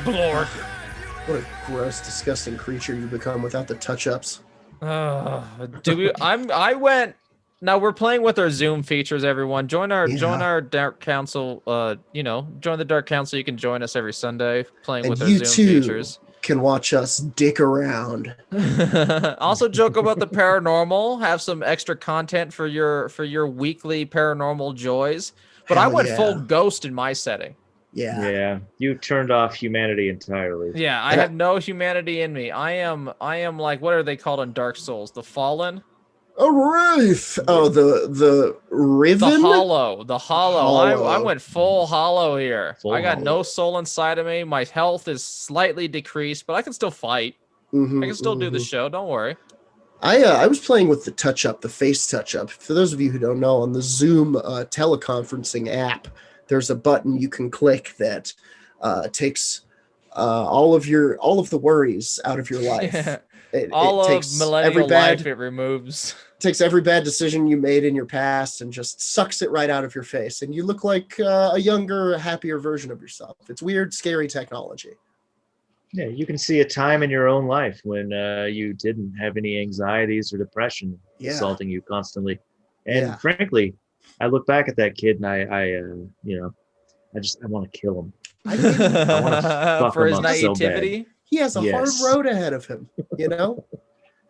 Blork. What a gross, disgusting creature you become without the touch-ups. I went. Now we're playing with our Zoom features. Everyone, join our Dark Council. Join the Dark Council. You can join us every Sunday playing with our Zoom features. Can watch us dick around. Also, joke about the paranormal. Have some extra content for your weekly paranormal joys. But I went full ghost in my setting. Yeah. You turned off humanity entirely. Yeah, I have no humanity in me. I am like, what are they called in Dark Souls? The Fallen? A wraith. Oh, the Riven? The hollow. I went full hollow here. I got no soul inside of me. My health is slightly decreased, but I can still fight. I can still do the show. Don't worry. I was playing with the touch-up, the face touch-up. For those of you who don't know, on the Zoom teleconferencing app, there's a button you can click that takes all of the worries out of your life. It takes millennial life it removes. Takes every bad decision you made in your past and just sucks it right out of your face. And you look like a younger, happier version of yourself. It's weird, scary technology. Yeah, you can see a time in your own life when you didn't have any anxieties or depression assaulting you constantly. And frankly, I look back at that kid and I want to kill him. I want to fuck for him his up naivety. So bad. He has a hard road ahead of him,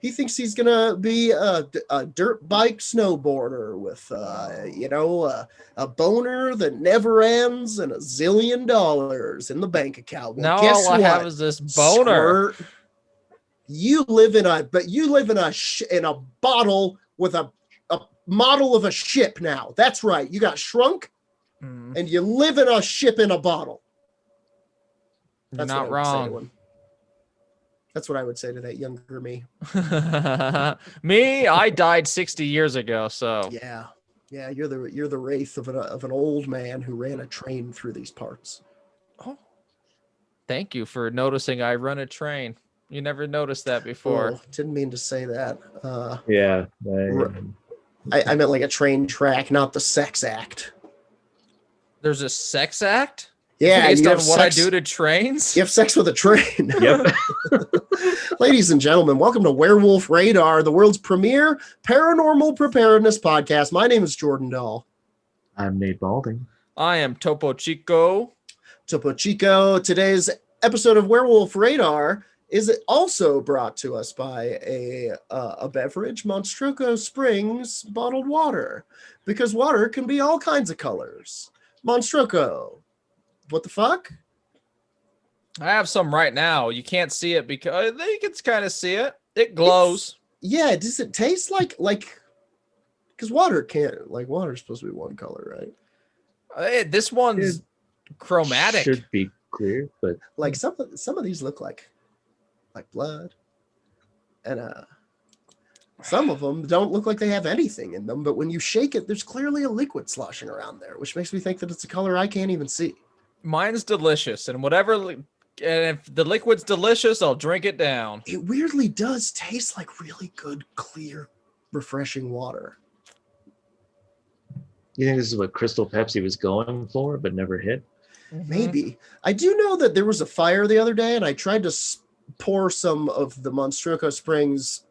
He thinks he's gonna be a dirt bike snowboarder with a boner that never ends and $1 zillion in the bank account. Well, now guess all I what? have is this boner. Squirt, you live in a bottle with a model of a ship now. That's right. You got shrunk and you live in a ship in a bottle. That's not wrong. That's what I would say to that younger me. Me, I died 60 years ago, so yeah, you're the wraith of an old man who ran a train through these parts. Oh, thank you for noticing I run a train. You never noticed that before. Oh, didn't mean to say that. I meant like a train track, not the sex act. There's a sex act? Yeah, based on what I do to trains? You have sex with a train. Yep. Ladies and gentlemen, welcome to Werewolf Radar, the world's premier paranormal preparedness podcast. My name is Jordan Dahl. I'm Nate Balding. I am Topo Chico. Topo Chico. Today's episode of Werewolf Radar is also brought to us by a beverage, Monstruco Springs bottled water, because water can be all kinds of colors. Monstruco. What the fuck? I have some right now. You can't see it because you can kind of see it. It glows. Does it taste like because water's supposed to be one color, right? This one's chromatic. Should be clear, but like some of these look like blood, and some of them don't look like they have anything in them. But when you shake it, there's clearly a liquid sloshing around there, which makes me think that it's a color I can't even see. Mine's delicious, and if the liquid's delicious, I'll drink it down. It weirdly does taste like really good, clear, refreshing water. You think this is what Crystal Pepsi was going for, but never hit? Maybe. I do know that there was a fire the other day, and I tried to pour some of the Monstruco Springs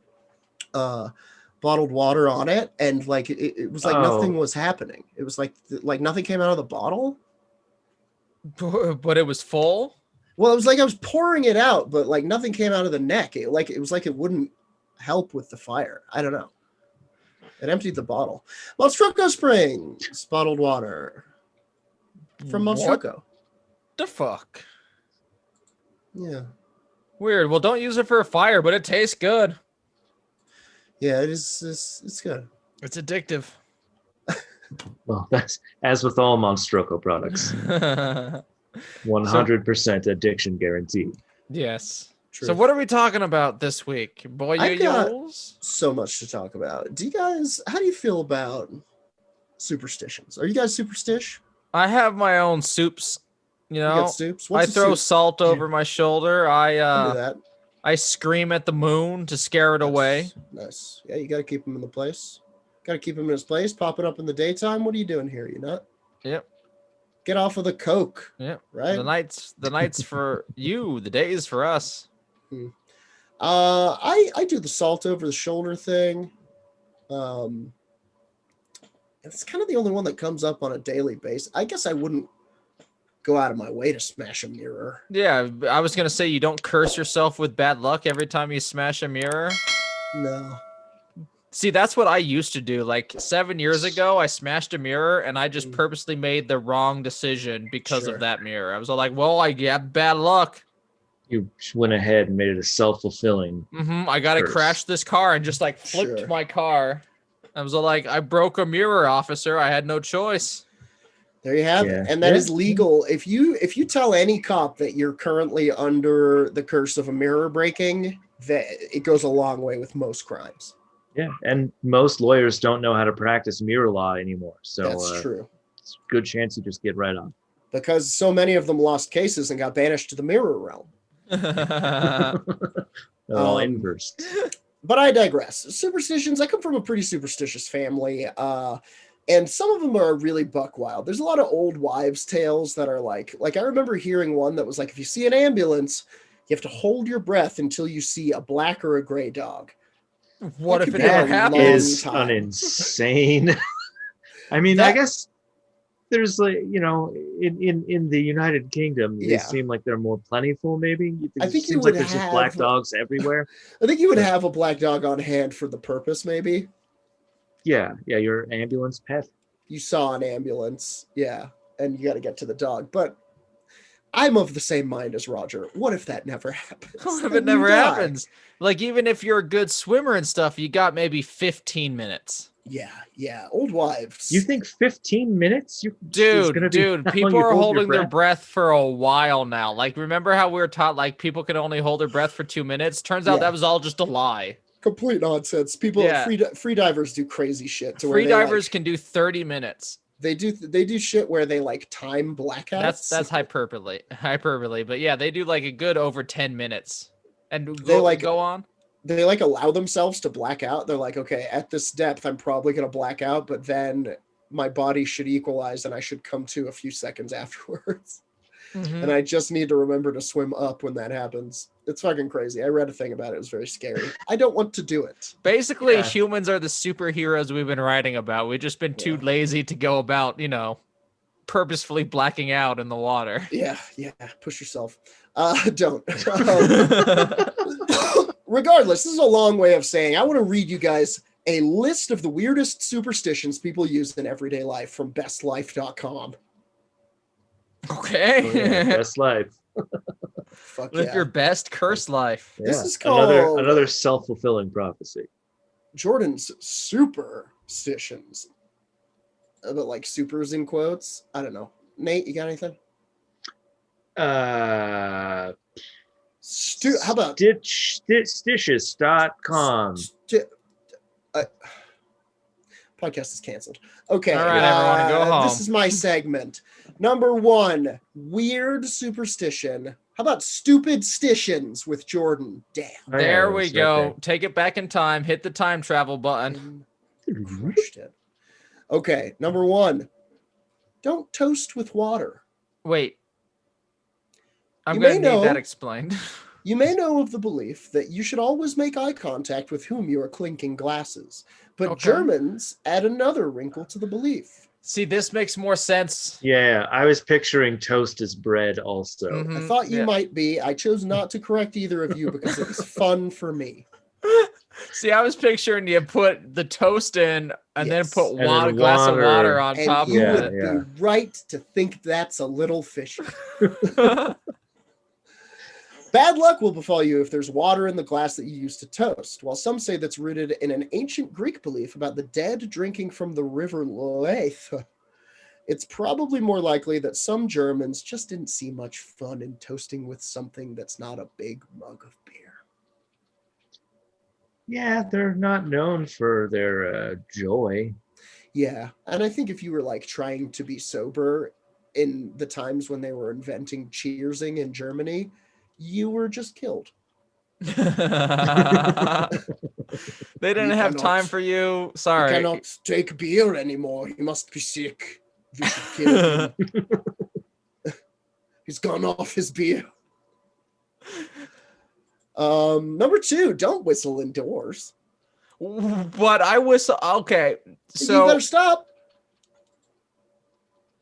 bottled water on it, and it was like nothing was happening. It was like nothing came out of the bottle. But it was full? Well, it was like I was pouring it out, but like nothing came out of the neck. It was like it wouldn't help with the fire. I don't know. It emptied the bottle. Monstruco Springs bottled water from Monstruco. What the fuck? Yeah. Weird. Well, don't use it for a fire, but it tastes good. Yeah, it is. It's good. It's addictive. Well, that's as with all Monstruco products. 100% addiction guaranteed. Yes. True. So what are we talking about this week? Boy, I've got so much to talk about. How do you feel about superstitions? Are you guys superstitious? I have my own soups. You know, got soups? I throw salt over my shoulder. I do that. I scream at the moon to scare it away. Nice. Yeah, you got to keep him in the place. Got to keep him in his place. Pop it up in the daytime. What are you doing here? You nut? Yep. Get off of the coke. Yeah. Right. The nights for you, the days for us. I do the salt over the shoulder thing. It's kind of the only one that comes up on a daily basis. I guess I wouldn't go out of my way to smash a mirror. Yeah, I was gonna say you don't curse yourself with bad luck every time you smash a mirror. No. See, that's what I used to do. Like 7 years ago, I smashed a mirror and I just purposely made the wrong decision because of that mirror. I was like, well, I got bad luck. You went ahead and made it a self-fulfilling. I got to crash this car and just like flipped my car. I was like, I broke a mirror, officer. I had no choice. There you have it. And that is legal. If you tell any cop that you're currently under the curse of a mirror breaking, that it goes a long way with most crimes. Yeah, and most lawyers don't know how to practice mirror law anymore. So that's true. It's a good chance you just get right on. Because so many of them lost cases and got banished to the mirror realm. All inverse. But I digress. Superstitions. I come from a pretty superstitious family. And some of them are really buck wild. There's a lot of old wives' tales that are like I remember hearing one that was like, if you see an ambulance, you have to hold your breath until you see a black or a gray dog. What if it ever happens? Is an insane. I mean, I guess there's in the United Kingdom, they seem like they're more plentiful. Maybe I think it seems like there's just black dogs everywhere. I think you would have a black dog on hand for the purpose, maybe. Yeah, your ambulance pet. You saw an ambulance, and you got to get to the dog. But I'm of the same mind as Roger. What if that never happens? What if it never happens? Like, even if you're a good swimmer and stuff, you got maybe 15 minutes. Yeah. Old wives. You think 15 minutes? Dude, people are holding their breath for a while now. Like, remember how we were taught, like, people can only hold their breath for 2 minutes? Turns out that was all just a lie. Complete nonsense. People, free divers do crazy shit. Free divers can do 30 minutes. They do shit where they like time blackouts. That's hyperbole. But yeah, they do like a good over 10 minutes. And they go on. They like allow themselves to black out. They're like, okay, at this depth, I'm probably gonna black out, but then my body should equalize and I should come to a few seconds afterwards. And I just need to remember to swim up when that happens. It's fucking crazy. I read a thing about it. It was very scary. I don't want to do it. Basically, humans are the superheroes we've been writing about. We've just been too lazy to go about, purposefully blacking out in the water. Yeah. Push yourself. Don't. Regardless, this is a long way of saying I want to read you guys a list of the weirdest superstitions people use in everyday life from bestlife.com. Okay. Best life. Fuck Live your best cursed life. Yeah. This is called another self-fulfilling prophecy. Jordan's superstitions. But like supers in quotes. I don't know. Nate, you got anything? How about stitches.com. Podcast is canceled. Okay. All right, everyone, go home. This is my segment. Number 1, weird superstition. How about stupid stitions with Jordan? Damn. There we go. Okay. Take it back in time. Hit the time travel button. Crushed it. Okay, number 1. Don't toast with water. Wait. I'm going to need that explained. You may know of the belief that you should always make eye contact with whom you are clinking glasses. But Germans add another wrinkle to the belief. See, this makes more sense. Yeah, I was picturing toast as bread also. I thought you might be. I chose not to correct either of you because it was fun for me. See, I was picturing you put the toast in and then put a glass of water on top of it. You would be right to think that's a little fishy. Bad luck will befall you if there's water in the glass that you use to toast, while some say that's rooted in an ancient Greek belief about the dead drinking from the river Leith. It's probably more likely that some Germans just didn't see much fun in toasting with something that's not a big mug of beer. Yeah, they're not known for their joy. Yeah, and I think if you were like trying to be sober in the times when they were inventing cheersing in Germany, you were just killed. They didn't have time for you. Sorry. You cannot take beer anymore. You must be sick. We should kill him. He's gone off his beer. Number 2, don't whistle indoors. But I whistle. Okay, so you better stop.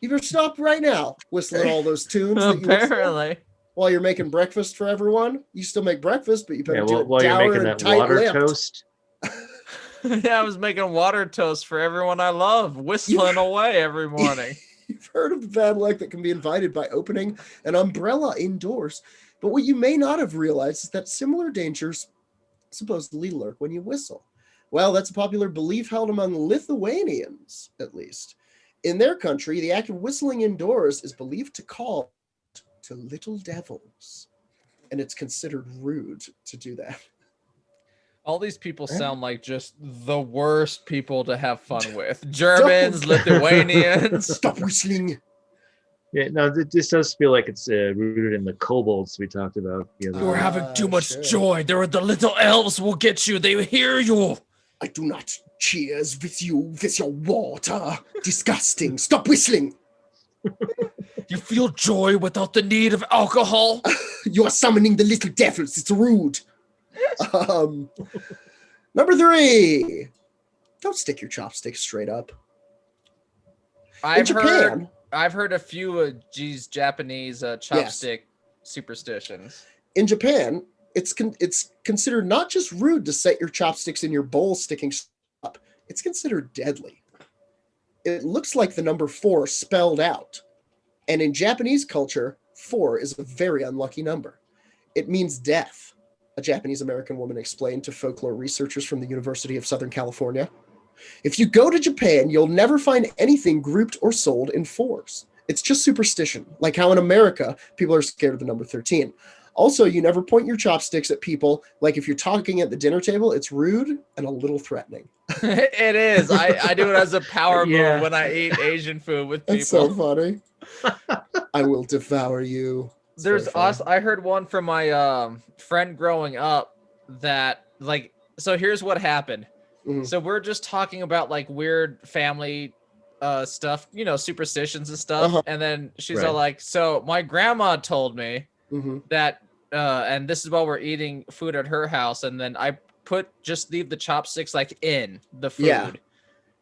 You better stop right now whistling all those tunes. Apparently, while you're making breakfast for everyone. You still make breakfast, but you better do it while you're making that water lipped. toast. Yeah, I was making water toast for everyone I love, whistling away every morning. You've heard of the bad luck that can be invited by opening an umbrella indoors. But what you may not have realized is that similar dangers supposedly lurk when you whistle. Well, that's a popular belief held among Lithuanians, at least. In their country, the act of whistling indoors is believed to call to little devils. And it's considered rude to do that. All these people sound like just the worst people to have fun with. Germans, Lithuanians. Stop whistling. Yeah, no, this does feel like it's rooted in the kobolds we talked about. You're having too much joy. There are the little elves will get you. They hear you. I do not cheers with you with your water. Disgusting. Stop whistling. You feel joy without the need of alcohol? You are summoning the little devils. It's rude. Number 3. Don't stick your chopsticks straight up. I've heard a few Japanese chopstick superstitions. In Japan, it's considered not just rude to set your chopsticks in your bowl sticking up. It's considered deadly. It looks like the number 4 spelled out. And in Japanese culture, 4 is a very unlucky number. It means death, a Japanese-American woman explained to folklore researchers from the University of Southern California. If you go to Japan, you'll never find anything grouped or sold in 4s. It's just superstition, like how in America, people are scared of the number 13. Also, you never point your chopsticks at people. Like if you're talking at the dinner table, it's rude and a little threatening. It is. I do it as a power move when I eat Asian food with people. It's so funny. I will devour you. I heard one from my friend growing up that so here's what happened. Mm-hmm. So we're just talking about like weird family stuff, superstitions and stuff. Uh-huh. And then she's all like, so my grandma told me that, and this is while we're eating food at her house. And then I just leave the chopsticks like in the food. Yeah.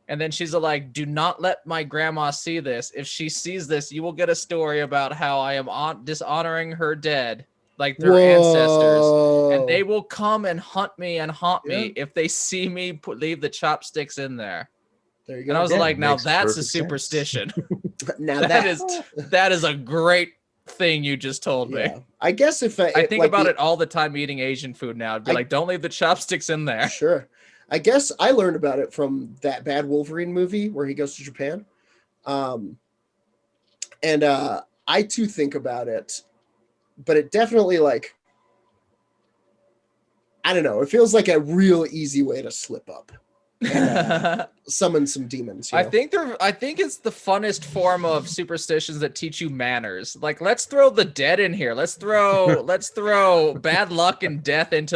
And then she's like, do not let my grandma see this. If she sees this, you will get a story about how I am dishonoring her dead, like their ancestors. And they will come and hunt me and haunt me if they see me leave the chopsticks in there. There you go. And I was like, now that's a superstition. Now that is a great thing you just told me. I guess if I think about it all the time eating Asian food now. I'd be like, don't leave the chopsticks in there. Sure. I guess I learned about it from that Bad Wolverine movie where he goes to Japan. And I too think about it, but it definitely I don't know. It feels like a real easy way to slip up and summon some demons. I think it's the funnest form of superstitions that teach you manners. Like, let's throw the dead in here. Let's throw bad luck and death into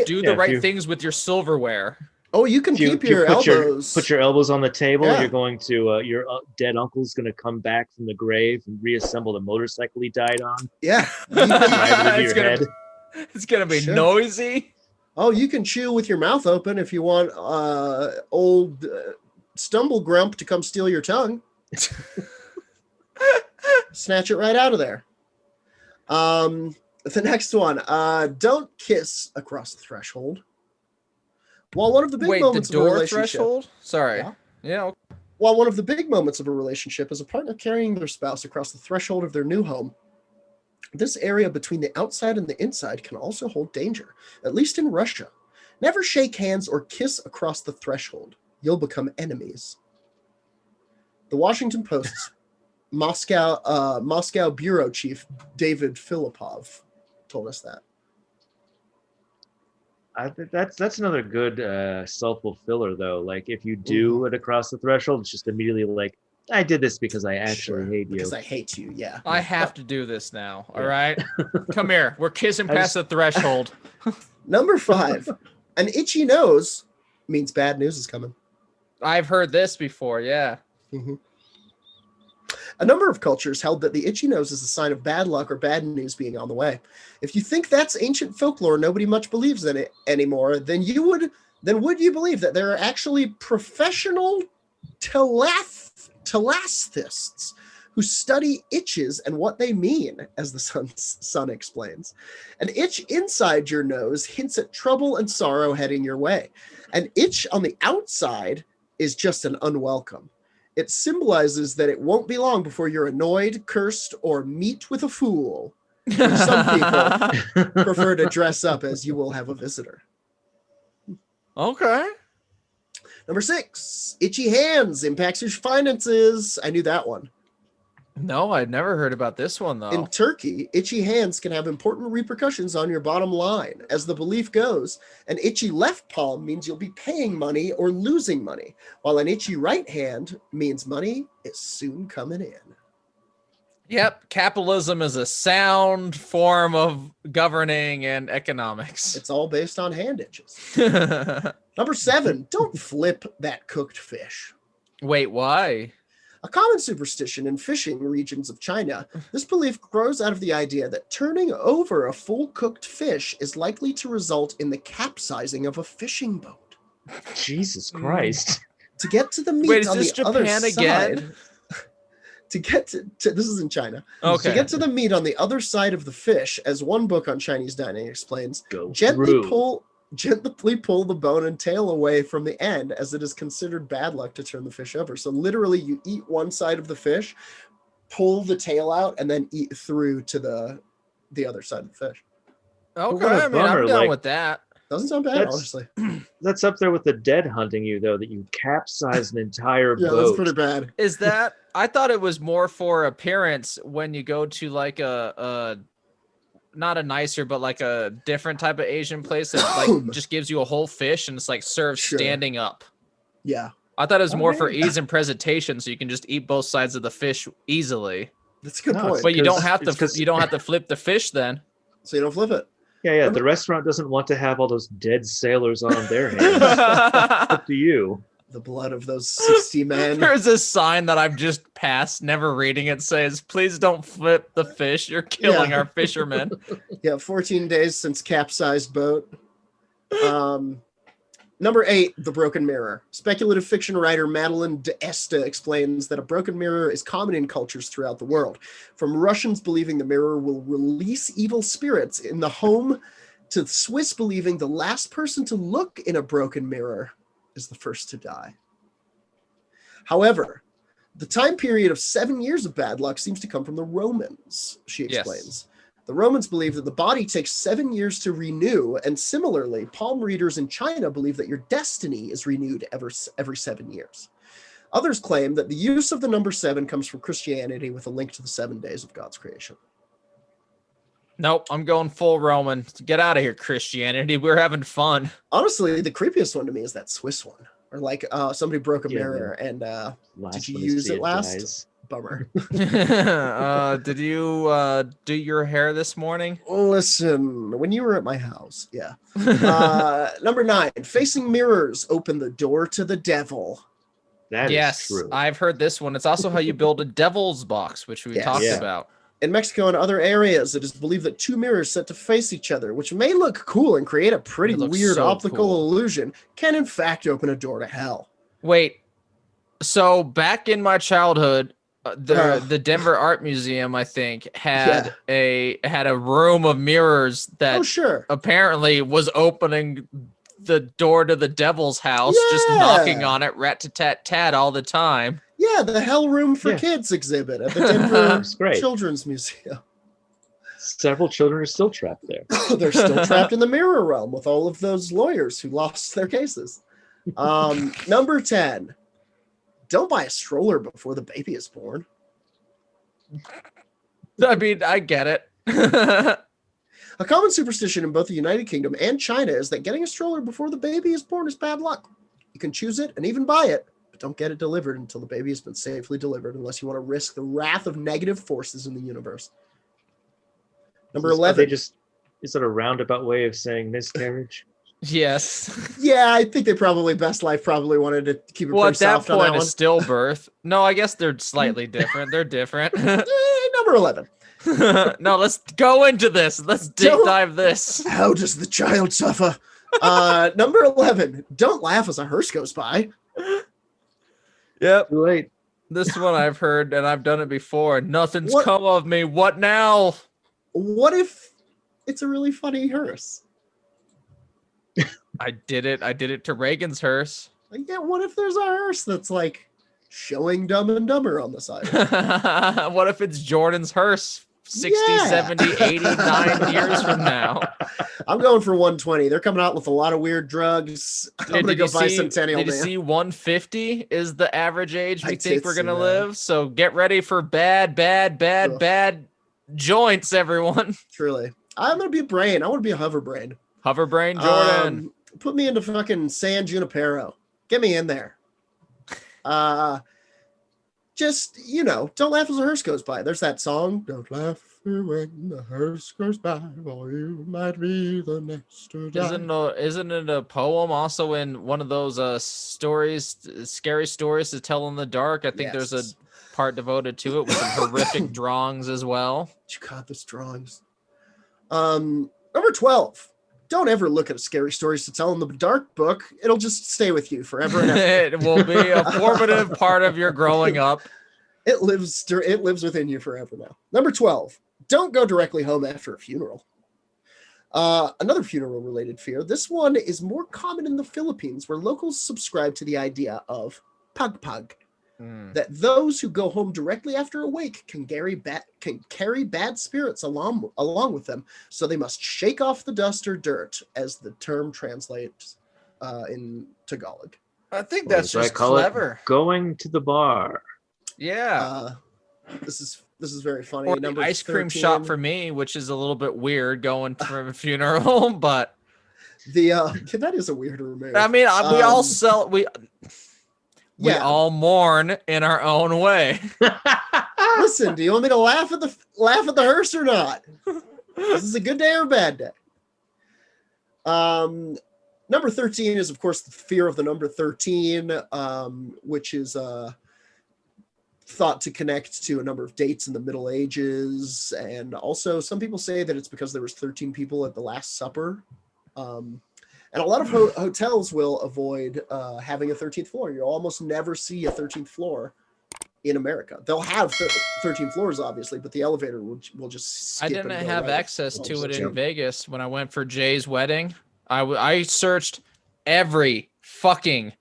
do the right things with your silverware. Oh, you can keep your elbows. Put your elbows on the table. Yeah. You're going to your dead uncle's going to come back from the grave and reassemble the motorcycle he died on. Yeah, it's gonna be noisy. Oh, you can chew with your mouth open if you want old Stumble Grump to come steal your tongue. Snatch it right out of there. The next one. Don't kiss across the threshold. While one of the big moments of a relationship... threshold? Sorry. Yeah. While one of the big moments of a relationship is a partner carrying their spouse across the threshold of their new home, this area between the outside and the inside can also hold danger, at least in Russia. Never shake hands or kiss across the threshold. You'll become enemies. The Washington Post's Moscow bureau chief, David Filipov, told us that. That's another good self-fulfiller, though. Like, if you do it across the threshold, it's just immediately like, I did this because I actually hate you. Because I hate you, yeah. I have to do this now, all right? Come here. We're kissing past the threshold. Number 5. An itchy nose means bad news is coming. I've heard this before, yeah. Mm-hmm. A number of cultures held that the itchy nose is a sign of bad luck or bad news being on the way. If you think that's ancient folklore, nobody much believes in it anymore, then would you believe that there are actually professional telepathists who study itches and what they mean, as the son explains. An itch inside your nose hints at trouble and sorrow heading your way. An itch on the outside is just an unwelcome. It symbolizes that it won't be long before you're annoyed, cursed, or meet with a fool. Which some people prefer to dress up as you will have a visitor. Okay. Number 6, itchy hands impacts your finances. I knew that one. No, I'd never heard about this one, though. In Turkey, itchy hands can have important repercussions on your bottom line. As the belief goes, an itchy left palm means you'll be paying money or losing money, while an itchy right hand means money is soon coming in. Yep, capitalism is a sound form of governing and economics. It's all based on hand itches. Number 7, don't flip that cooked fish. Wait, why? A common superstition in fishing regions of China, this belief grows out of the idea that turning over a full cooked fish is likely to result in the capsizing of a fishing boat. Jesus Christ. To get to the meat on the other Japan side, again? to get to this is in China. Okay. To get to the meat on the other side of the fish, as one book on Chinese dining explains, Go gently through. pull the bone and tail away from the end, as it is considered bad luck to turn the fish over. So literally you eat one side of the fish, pull the tail out, and then eat through to the other side of the fish. Okay, What a I mean, I'm bummer, down like- with that. Doesn't sound bad, That's- honestly. That's up there with the dead hunting you, though, that you capsize an entire Yeah, boat. that's pretty bad. Is that? I thought it was more for appearance when you go to like a not a nicer, but like a different type of Asian place that like just gives you a whole fish and it's like served Sure. standing up. Yeah, I thought it was more for Okay. ease and presentation, so you can just eat both sides of the fish easily. that's a good No, point. But you don't Because- have to. it's 'cause- You don't have to flip the fish then. So you don't flip it. Yeah. The restaurant doesn't want to have all those dead sailors on their hands. Up to you. The blood of those 60 men. There's a sign that I've just passed, never reading it, says, "Please don't flip the fish. You're killing Yeah. our fishermen." Yeah, 14 days since capsized boat. Number 8, the broken mirror. Speculative fiction writer Madeline D'Este explains that a broken mirror is common in cultures throughout the world, from Russians believing the mirror will release evil spirits in the home, to Swiss believing the last person to look in a broken mirror is the first to die. However, the time period of 7 years of bad luck seems to come from the Romans, she Yes. explains. The Romans believe that the body takes 7 years to renew, and similarly, palm readers in China believe that your destiny is renewed every 7 years. Others claim that the use of the number 7 comes from Christianity with a link to the 7 days of God's creation. Nope, I'm going full Roman. Get out of here, Christianity. We're having fun. Honestly, the creepiest one to me is that Swiss one, or like somebody broke a Yeah, mirror and Last Did you one to use see it last? dies. bummer. Did you do your hair this morning? Listen, when you were at my house, yeah. Number 9, facing mirrors open the door to the devil. That is Yes, true. I've heard this one. It's also how you build a devil's box, which we Yes. talked Yeah. about. In Mexico and other areas, it is believed that 2 mirrors set to face each other, which may look cool and create a pretty It looks weird so optical cool. illusion, can in fact open a door to hell. Wait, so back in my childhood, Ugh. the Denver Art Museum, I think, had a room of mirrors that Oh, sure. apparently was opening the door to the devil's house, just Yeah. knocking on it, rat-tat-tat all the time. Yeah, the Hell Room for Yeah. Kids exhibit at the Denver That's great. Children's Museum. Several children are still trapped there. They're still trapped in the mirror realm with all of those lawyers who lost their cases. Number 10. Don't buy a stroller before the baby is born. I mean, I get it. A common superstition in both the United Kingdom and China is that getting a stroller before the baby is born is bad luck. You can choose it and even buy it, but don't get it delivered until the baby has been safely delivered unless you want to risk the wrath of negative forces in the universe. Number Are 11. Is that a roundabout way of saying miscarriage? Yes. Yeah, I think they probably Best Life probably wanted to keep it Well, pretty at that soft on that point, one. it's stillbirth. No, I guess they're slightly different. They're different. Number 11. No, let's go into this. Let's dive this. How does the child suffer? Number 11. Don't laugh as a hearse goes by. Yep. Too late. This one I've heard and I've done it before. Nothing's come of me. What now? What if it's a really funny hearse? I did it to Reagan's hearse. Like, yeah, what if there's a hearse that's like showing Dumb and Dumber on the side? What if it's Jordan's hearse 60, 70, 89 years from now? I'm going for 120. They're coming out with a lot of weird drugs. I'm going to go buy Centennial. Did you see 150 is the average age we think we're going to live? So get ready for bad joints, everyone. Truly. I'm going to be a brain. I want to be a hover brain. Hover brain Jordan. Put me into fucking San Junipero. Get me in there. Just, don't laugh as a hearse goes by. There's that song. Don't laugh when the hearse goes by, or you might be the next to die. Isn't it a poem also in one of those stories, scary stories to tell in the dark? I think there's a part devoted to it with some horrific drawings as well. God, those drawings. Number 12. Don't ever look at scary stories to tell in the dark book. It'll just stay with you forever and ever. It will be a formative part of your growing up. It lives within you forever now. Number 12. Don't go directly home after a funeral. Another funeral-related fear. This one is more common in the Philippines, where locals subscribe to the idea of pagpag. That those who go home directly after a wake can carry bad spirits along with them, so they must shake off the dust or dirt, as the term translates in Tagalog. I think that's just clever. Going to the bar. Yeah. This is very funny. Or the ice cream shop for me, which is a little bit weird going from a funeral, but that is a weirder move. I mean, we all mourn in our own way. Listen, do you want me to laugh at the hearse or not? This is a good day or a bad day. Number 13 is, of course, the fear of the number 13, which is thought to connect to a number of dates in the Middle Ages. And also some people say that it's because there was 13 people at the Last Supper. And a lot of hotels will avoid having a 13th floor. You'll almost never see a 13th floor in America. They'll have 13 floors, obviously, but the elevator will just skip. I didn't have access to it in Vegas when I went for Jay's wedding. I searched every fucking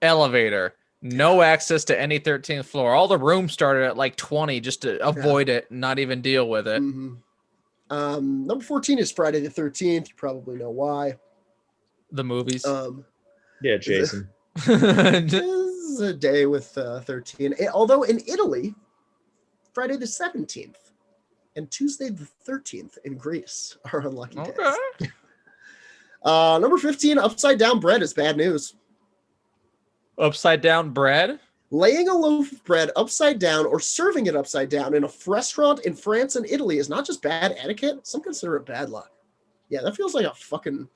elevator. No access to any 13th floor. All the rooms started at like 20 just to avoid it and not even deal with it. Mm-hmm. Number 14 is Friday the 13th. You probably know why. The movies. Yeah, Jason. This is a day with 13. Although in Italy, Friday the 17th and Tuesday the 13th in Greece are unlucky days. Number 15, upside down bread is bad news. Upside down bread? Laying a loaf of bread upside down or serving it upside down in a restaurant in France and Italy is not just bad etiquette. Some consider it bad luck. Yeah, that feels like a fucking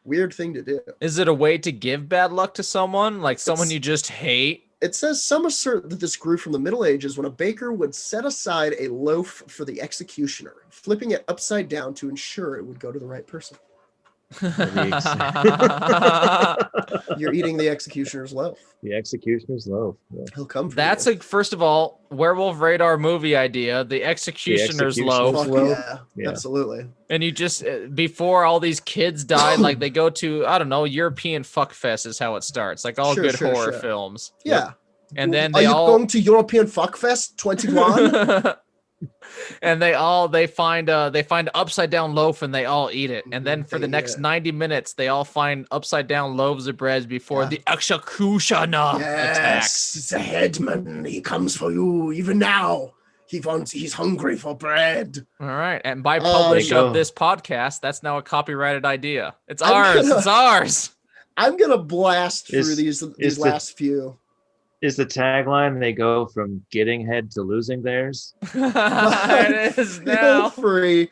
weird thing to do. Is it a way to give bad luck to someone? Like someone you just hate? It says some assert that this grew from the Middle Ages when a baker would set aside a loaf for the executioner, flipping it upside down to ensure it would go to the right person. You're eating the executioner's loaf. The executioner's loaf. Yeah. He'll come. That's first of all, Werewolf Radar movie idea. The executioner's loaf. Yeah, absolutely. And you just before all these kids died, like they go to European fuck fest is how it starts. Like all good horror films. Yeah. Yep. And then are you going to European fuck fest 21? And they find upside down loaf and they all eat it. And then for the next 90 minutes, they all find upside down loaves of bread before the executioner attacks. It's a headman. He comes for you even now. He's hungry for bread. All right. And by publish of this podcast, that's now a copyrighted idea. It's ours. It's ours. I'm gonna blast through these last few. Is the tagline they go from getting head to losing theirs? It is now. Feel free.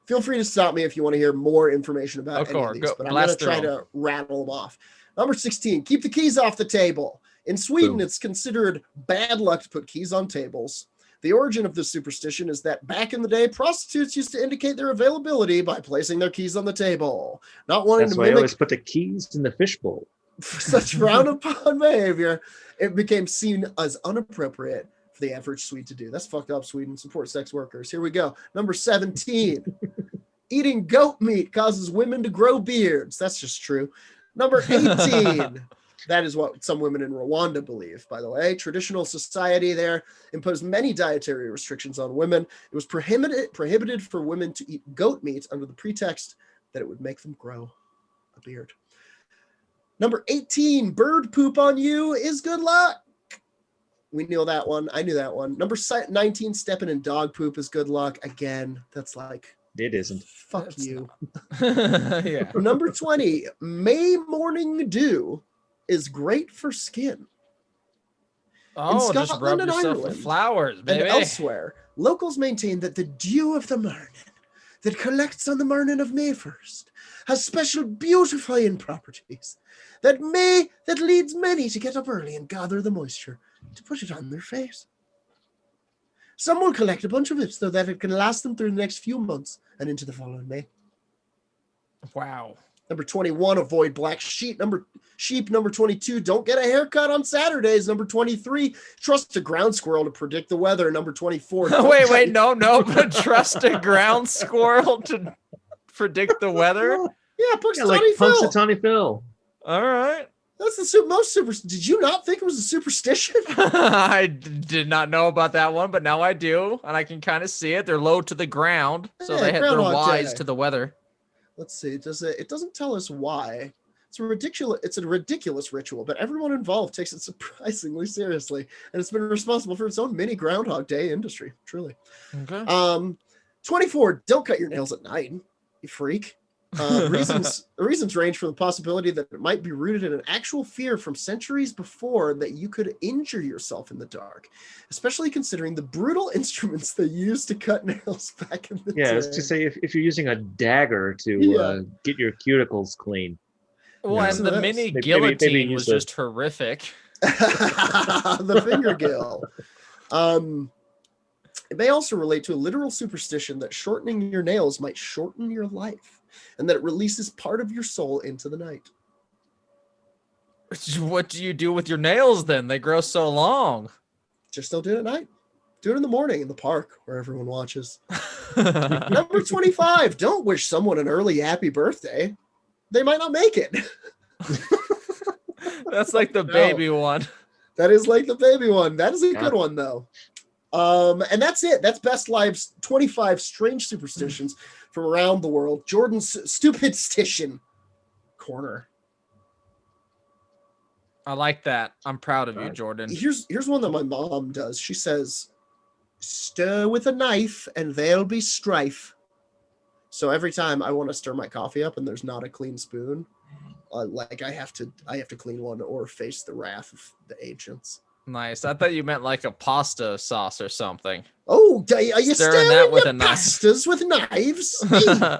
Feel free to stop me if you want to hear more information about any of these, but I'm going to try to rattle them off. Number 16, keep the keys off the table. In Sweden, it's considered bad luck to put keys on tables. The origin of this superstition is that back in the day, prostitutes used to indicate their availability by placing their keys on the table. Not wanting That's to why mimic I always put the keys in the fishbowl. such frowned upon behavior, it became seen as inappropriate for the average Swede to do. That's fucked up, Sweden. Support sex workers. Here we go. Number 17. Eating goat meat causes women to grow beards. That's just true. Number 18. That is what some women in Rwanda believe, by the way. Traditional society there imposed many dietary restrictions on women. It was prohibited for women to eat goat meat under the pretext that it would make them grow a beard. Number 18, bird poop on you is good luck. We knew that one. I knew that one. Number 19, stepping in dog poop is good luck. Again, that's like... It isn't. Fuck you. Yeah. Number 20, May morning dew is great for skin. Oh, just rub yourself with flowers, baby. And elsewhere, locals maintain that the dew of the morning that collects on the morning of May 1st has special beautifying properties that leads many to get up early and gather the moisture to put it on their face. Some will collect a bunch of it so that it can last them through the next few months and into the following May. Wow. Number 21, avoid black sheep. Number 22, don't get a haircut on Saturdays. Number 23, trust a ground squirrel to predict the weather. Number 24. No. Trust a ground squirrel to predict the weather? Yeah, Punxsutawney Phil. All right. That's the most super. Did you not think it was a superstition? I did not know about that one, but now I do, and I can kind of see it. They're low to the ground, so they're wise to the weather. Let's see. It doesn't tell us why. It's a ridiculous ritual, but everyone involved takes it surprisingly seriously, and it's been responsible for its own mini Groundhog Day industry. Truly. Okay. 24. Don't cut your nails at night, you freak. Reasons range from the possibility that it might be rooted in an actual fear from centuries before that you could injure yourself in the dark, especially considering the brutal instruments they used to cut nails back in the day. Yeah, let's just say if you're using a dagger to get your cuticles clean. Well, and the mini guillotine was just horrific. The finger gill. It may also relate to a literal superstition that shortening your nails might shorten your life, and that it releases part of your soul into the night. What do you do with your nails then? They grow so long. Just don't do it at night. Do it in the morning in the park where everyone watches. Number 25, don't wish someone an early happy birthday. They might not make it. That's like the baby one. That is like the baby one. That is a good one, though. And that's it. That's Best Live's 25 strange superstitions from around the world. Jordan's Stupidstition Corner. I like that. I'm proud of you, Jordan. Here's one that my mom does. She says, stir with a knife and there'll be strife. So every time I want to stir my coffee up and there's not a clean spoon, I have to clean one or face the wrath of the ancients. Nice. I thought you meant like a pasta sauce or something. Oh, are you stirring that with your a knife? pastas with knives? Hey,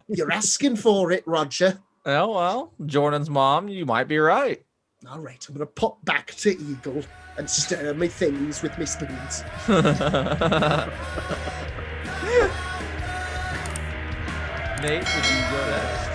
you're asking for it, Roger. Oh, well, Jordan's mom, you might be right. All right, I'm going to pop back to Eagle and stir my things with my spoons. Nate, would you go next?